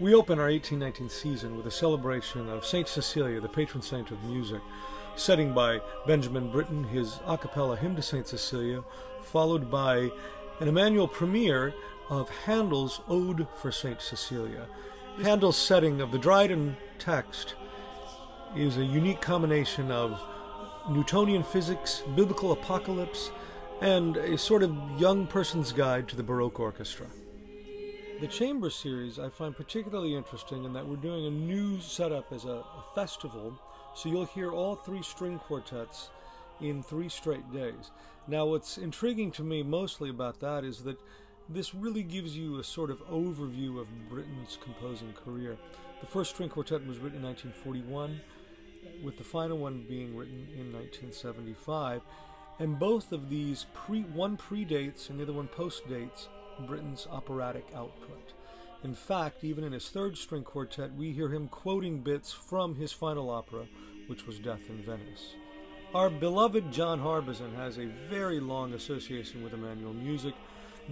We open our 1819 season with a celebration of Saint Cecilia, the patron saint of music, setting by Benjamin Britten his a cappella hymn to Saint Cecilia, followed by an Emmanuel premiere of Handel's Ode for Saint Cecilia. Handel's setting of the Dryden text is a unique combination of Newtonian physics, biblical apocalypse, and a sort of young person's guide to the Baroque orchestra. The chamber series I find particularly interesting in that we're doing a new setup as a festival, so you'll hear all three string quartets in 3 straight days. Now what's intriguing to me mostly about that is that this really gives you a sort of overview of Britten's composing career. The first string quartet was written in 1941, with the final one being written in 1975, and both of these, one predates and the other one postdates Britten's operatic output. In fact, even in his third string quartet, we hear him quoting bits from his final opera, which was Death in Venice. Our beloved John Harbison has a very long association with Emmanuel music,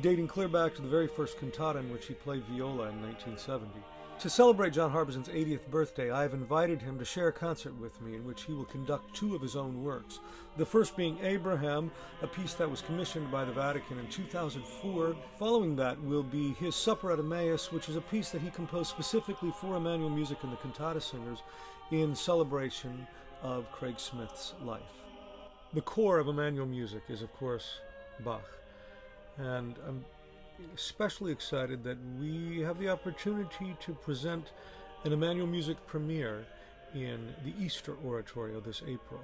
dating clear back to the very first cantata in which he played viola in 1970. To celebrate John Harbison's 80th birthday, I have invited him to share a concert with me in which he will conduct 2 of his own works. The first being Abraham, a piece that was commissioned by the Vatican in 2004. Following that will be his Supper at Emmaus, which is a piece that he composed specifically for Emmanuel music and the cantata singers in celebration of Craig Smith's life. The core of Emmanuel music is, of course, Bach. And I'm especially excited that we have the opportunity to present an Emmanuel music premiere in the Easter Oratorio this April.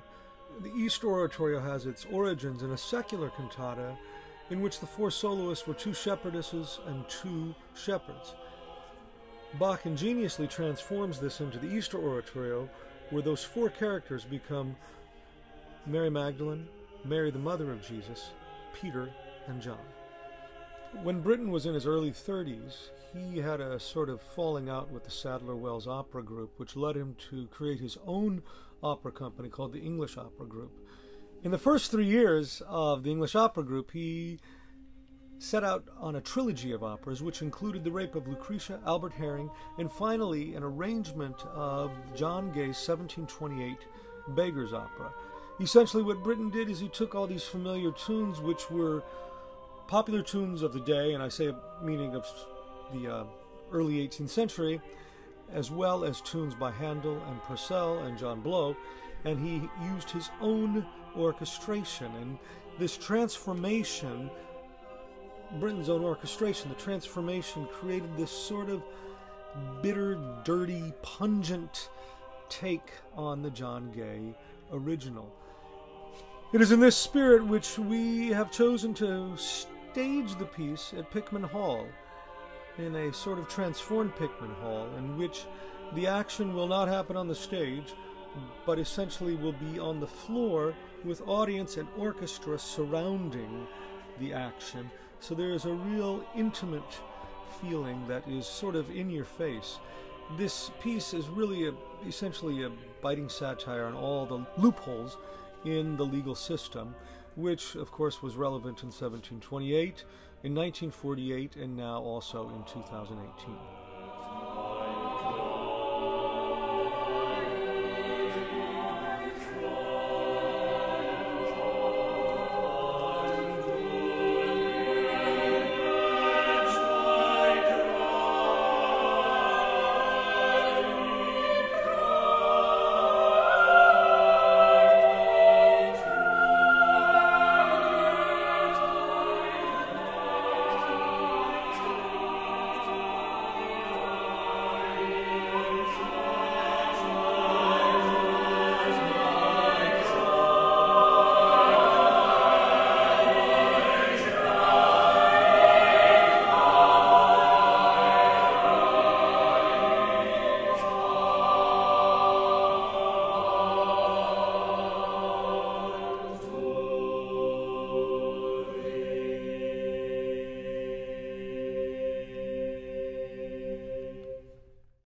The Easter Oratorio has its origins in a secular cantata in which the 4 soloists were 2 shepherdesses and 2 shepherds. Bach ingeniously transforms this into the Easter Oratorio, where those 4 characters become Mary Magdalene, Mary the mother of Jesus, Peter, and John. When Britten was in his early 30s, he had a sort of falling out with the Sadler-Wells Opera Group, which led him to create his own opera company called the English Opera Group. In the first 3 years of the English Opera Group, he set out on a trilogy of operas, which included The Rape of Lucretia, Albert Herring, and finally an arrangement of John Gay's 1728 Beggar's Opera. Essentially what Britten did is he took all these familiar tunes, which were popular tunes of the day, and I say meaning of the early 18th century, as well as tunes by Handel and Purcell and John Blow, and he used his own orchestration. And this transformation, Britten's own orchestration, the transformation created this sort of bitter, dirty, pungent take on the John Gay original. It is in this spirit which we have chosen to stage the piece at Pickman Hall, in a sort of transformed Pickman Hall, in which the action will not happen on the stage, but essentially will be on the floor with audience and orchestra surrounding the action. So there is a real intimate feeling that is sort of in your face. This piece is really essentially a biting satire on all the loopholes in the legal system, which of course was relevant in 1728, in 1948, and now also in 2018.